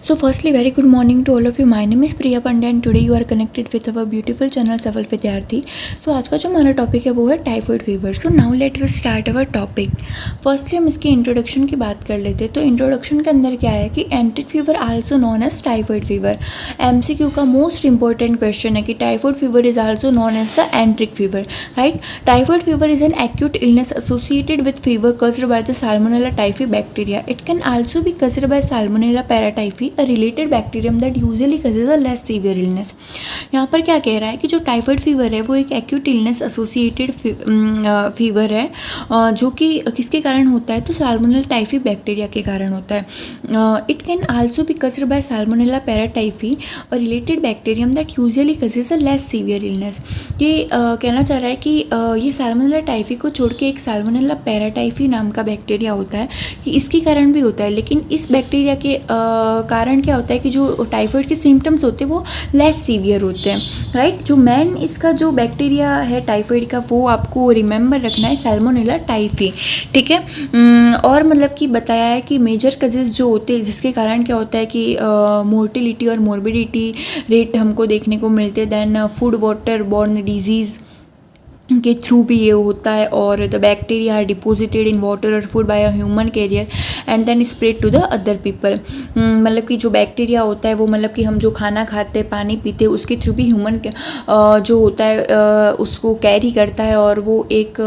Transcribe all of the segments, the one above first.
So firstly, very good morning to all of you. My name is Priya Pandya and today you are connected with our beautiful channel सफल विद्यार्थी. So आज का जो हमारा topic है वो है typhoid fever. So now let us start our topic. Firstly हम इसके इंट्रोडक्शन की बात कर लेते हैं. तो इंट्रोडक्शन के अंदर क्या है कि enteric fever also known as typhoid fever. MCQ का मोस्ट इंपॉर्टेंट क्वेश्चन है कि typhoid fever is also known as the enteric fever, right. Typhoid fever is an acute illness associated with fever caused by the Salmonella typhi bacteria. It can also be caused by Salmonella paratyphi, a related bacterium that usually causes a less severe illness. यहाँ पर क्या कह रहा है कि जो typhoid fever है वो एक एक्यूट इलनेस एसोसिएटेड फीवर है जो कि किसके कारण होता है, तो साल्मोनेला टाइफी बैक्टीरिया के कारण होता है. It can also be caused by Salmonella Paratyphi और related bacterium that usually causes a less severe illness. ये कहना चाह रहा है कि ये साल्मोनेला टाइफी को छोड़ के एक साल्मोनेला पैराटाइफी नाम का बैक्टीरिया होता है कि इसके कारण भी होता है, लेकिन इस बैक्टीरिया के कारण क्या होता है कि जो टाइफाइड के सिम्टम्स होते हैं वो लेस सीवियर होते हैं, राइट. जो मेन इसका जो बैक्टीरिया है टाइफाइड का वो आपको रिमेंबर रखना है सैल्मोनेला टाइफी, ठीक है. और मतलब कि बताया है कि मेजर कजेज जो होते हैं जिसके कारण क्या होता है कि मोर्टिलिटी और मोर्बिडिटी रेट हमको देखने को मिलते हैं. Then food water borne disease के थ्रू भी ये होता है. और the bacteria are deposited in water और food by a human carrier and then spread to the other people. मतलब कि जो बैक्टीरिया होता है वो मतलब कि हम जो खाना खाते हैं पानी पीते हैं उसके थ्रू भी ह्यूमन जो होता है उसको कैरी करता है. और वो एक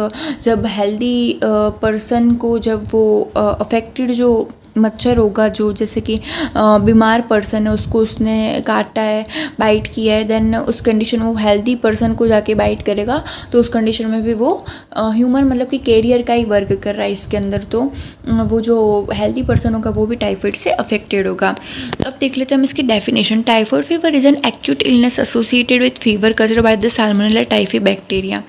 जब हेल्दी पर्सन को जब वो अफेक्टेड जो मच्छर होगा जो जैसे कि बीमार पर्सन है उसको उसने काटा है, बाइट किया है, देन उस कंडीशन में वो हेल्दी पर्सन को जाके बाइट करेगा तो उस कंडीशन में भी वो ह्यूमन मतलब कि कैरियर का ही वर्क कर रहा है इसके अंदर. तो वो जो हेल्दी पर्सन होगा वो भी टाइफाइड से अफेक्टेड होगा. अब देख लेते हैं हम इसकी definition. Typhoid fever is an acute illness associated with fever caused by the salmonella typhi bacteria.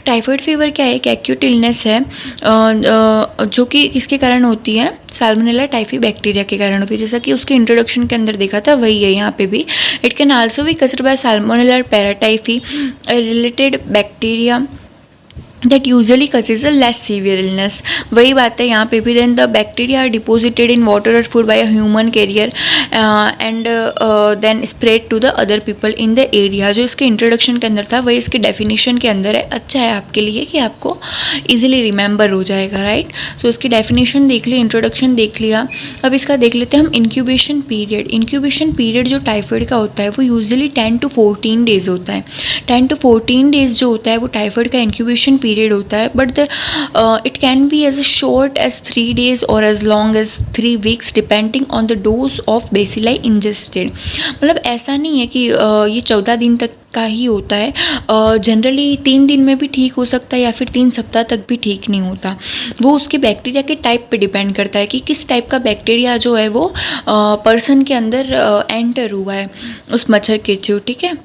Typhoid fever क्या है, एक एक्यूट इलनेस है जो कि किसके कारण होती है, साल्मोनेला टाइफी बैक्टीरिया के कारण होती है. जैसा कि उसके इंट्रोडक्शन के अंदर देखा था वही है यहाँ पे भी. It can also be caused by Salmonella Paratyphi related bacteria that usually causes a less severe illness. वही बात है यहाँ पे भी. Then the bacteria are deposited in water और food by a human carrier and then spread to the other people in the area. जो इसके introduction के अंदर था वही इसके डेफिनेशन के अंदर है. अच्छा है आपके लिए कि आपको इजीली रिमेंबर हो जाएगा, राइट. सो इसकी डेफिनेशन देख ली, इंट्रोडक्शन देख लिया. अब इसका देख लेते हैं हम इंक्यूबेशन पीरियड. इंक्यूबेशन पीरियड जो टाइफाइड का होता है वो यूजुअली 10 to 14 डेज होता है. 10 to 14 डेज जो होता है वो टाइफाइड का इंक्यूबेशन पीरियड होता है. But it can be as short as 3 days और as long as 3 weeks depending on the dose of bacilli ingested. मतलब ऐसा नहीं है कि ये 14 दिन तक का ही होता है. जनरली 3 दिन में भी ठीक हो सकता है या फिर 3 सप्ताह तक भी ठीक नहीं होता. वो उसके बैक्टीरिया के टाइप पे डिपेंड करता है कि किस टाइप का बैक्टीरिया जो है वो पर्सन के अंदर एंटर हुआ है उस मच्छर के थ्रू, ठीक है.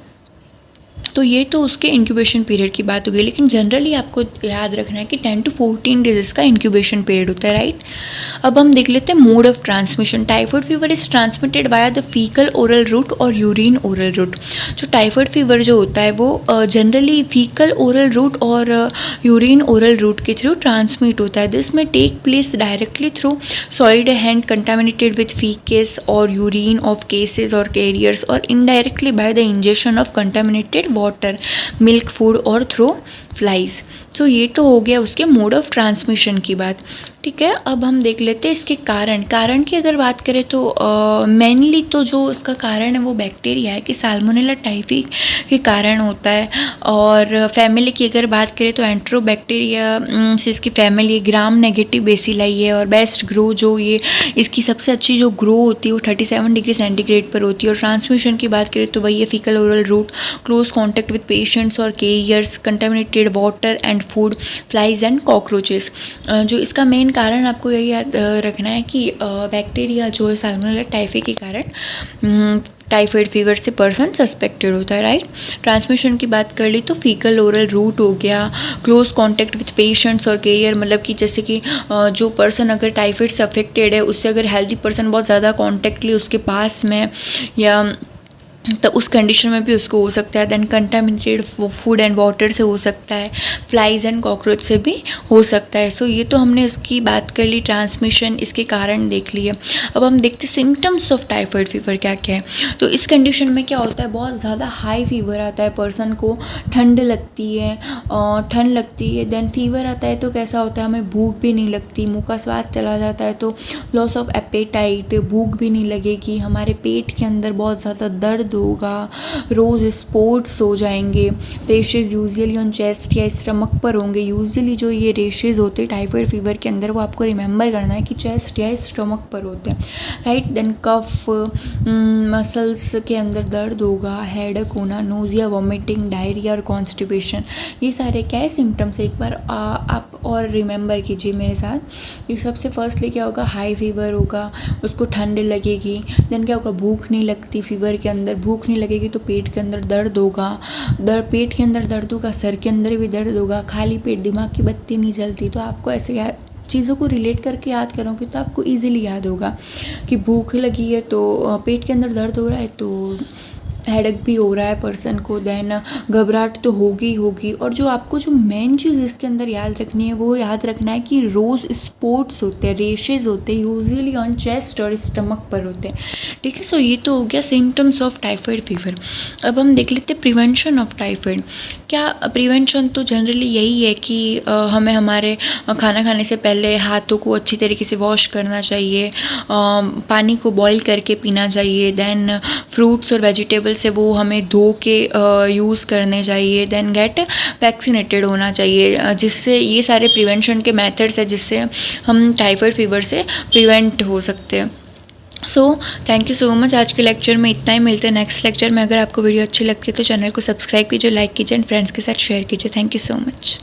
तो ये तो उसके इंक्यूबेशन पीरियड की बात हो गई. लेकिन जनरली आपको याद रखना है कि 10 to 14 डेज का इंक्यूबेशन पीरियड होता है, राइट. अब हम देख लेते हैं mode of transmission. Typhoid fever is transmitted via the faecal oral route और यूरिन ओरल रूट. जो टाइफाइड फीवर जो होता है वो जनरली फीकल ओरल रूट और यूरिन ओरल रूट के थ्रू ट्रांसमिट होता है. This may take place directly through soiled hand contaminated with faeces और यूरिन ऑफ केसेस और कैरियर्स और indirectly by the injection of contaminated water, milk, food और through flies. तो ये तो हो गया उसके मोड ऑफ ट्रांसमिशन की बात, ठीक है. अब हम देख लेते हैं इसके कारण की अगर बात करें तो मेनली तो जो इसका कारण है वो बैक्टीरिया है कि साल्मोनेला टाइफी के कारण होता है. और फैमिली की अगर बात करें तो एंट्रोबैक्टीरिया से इसकी फैमिली ग्राम नेगेटिव बेसिलाई है. और बेस्ट ग्रो जो ये इसकी सबसे अच्छी जो ग्रो होती है वो 37 डिग्री सेंटीग्रेड पर होती है. और ट्रांसमिशन की बात करें तो वही है faecal oral route, close contact with patients और carriers, contaminated water and food, flies and cockroaches. जो इसका मेन कारण आपको यही याद रखना है कि बैक्टीरिया जो है साल्मोनेला टाइफी के कारण टाइफाइड फीवर से पर्सन सस्पेक्टेड होता है, राइट. ट्रांसमिशन की बात कर ली तो फीकल ओरल रूट हो गया, क्लोज कांटेक्ट विथ पेशेंट्स और कैरियर. मतलब कि जैसे कि जो पर्सन अगर टाइफाइड से अफेक्टेड है उससे अगर हेल्दी पर्सन बहुत ज़्यादा कॉन्टेक्ट ली उसके पास में या तो उस कंडीशन में भी उसको हो सकता है। Then contaminated food and water से हो सकता है, फ्लाइज एंड कॉकरोच से भी हो सकता है। सो ये तो हमने इसकी बात कर ली, ट्रांसमिशन, इसके कारण देख लिए। अब हम देखते सिम्टम्स ऑफ टाइफाइड फीवर क्या क्या है। तो इस कंडीशन में क्या होता है, बहुत ज़्यादा हाई फीवर आता है, पर्सन को ठंड लगती है, देन फीवर आता है तो कैसा होता है, हमें भूख भी नहीं लगती, मुँह का स्वाद चला जाता है, तो लॉस ऑफ एपेटाइट, भूख भी नहीं लगेगी, हमारे पेट के अंदर बहुत ज़्यादा दर्द होगा, रोज़ स्पॉट्स हो जाएंगे, रेशेज़ यूजुअली ऑन चेस्ट या स्टमक पर होंगे। यूजुअली जो ये रेशेज़ होते हैं टाइफाइड फीवर के अंदर, वो आपको रिमेंबर करना है कि चेस्ट या स्टमक पर होते हैं, राइट। देन कफ, मसल्स के अंदर दर्द होगा, हेडेक होना, नोजिया, वॉमिटिंग, डायरिया और कॉन्स्टिपेशन, ये सारे क्या है सिम्टम्स। एक बार आप और रिमेंबर कीजिए मेरे साथ। ये सबसे फर्स्टली क्या होगा, हाई फीवर होगा, उसको ठंड लगेगी। देन क्या होगा, भूख नहीं लगती, फीवर के अंदर भूख नहीं लगेगी तो पेट के अंदर दर्द होगा, पेट के अंदर दर्द होगा, सर के अंदर भी दर्द होगा, खाली पेट, दिमाग की बत्ती नहीं जलती। तो आपको ऐसे चीज़ों को रिलेट करके याद करोगे तो आपको इजीली याद होगा कि भूख लगी है तो पेट के अंदर दर्द हो रहा है, तो हेडेक भी हो रहा है पर्सन को, देन घबराहट तो होगी। और जो आपको जो मेन चीज़ इसके अंदर याद रखनी है, वो याद रखना है कि रोज़ स्पॉट्स होते हैं, रेशेज़ होते हैं, यूजुअली ऑन चेस्ट और स्टमक पर होते हैं, ठीक है। सो ये तो हो गया सिम्टम्स ऑफ टाइफाइड फीवर। अब हम देख लेते हैं प्रिवेंशन ऑफ टाइफाइड। क्या प्रिवेंशन तो जनरली यही है कि हमें हमारे खाना खाने से पहले हाथों को अच्छी तरीके से वॉश करना चाहिए, पानी को बॉईल करके पीना चाहिए, देन फ्रूट्स और वेजिटेबल्स से वो हमें धो के यूज़ करने चाहिए, देन गेट वैक्सीनेटेड होना चाहिए, जिससे ये सारे प्रिवेंशन के मेथड्स हैं जिससे हम टाइफाइड फीवर से प्रिवेंट हो सकते हैं। So thank you so much. आज के लेक्चर में इतना ही, मिलते हैं नेक्स्ट लेक्चर में। अगर आपको वीडियो अच्छी लगती है तो चैनल को सब्सक्राइब कीजिए, लाइक कीजिए एंड फ्रेंड्स के साथ शेयर कीजिए। Thank you so much.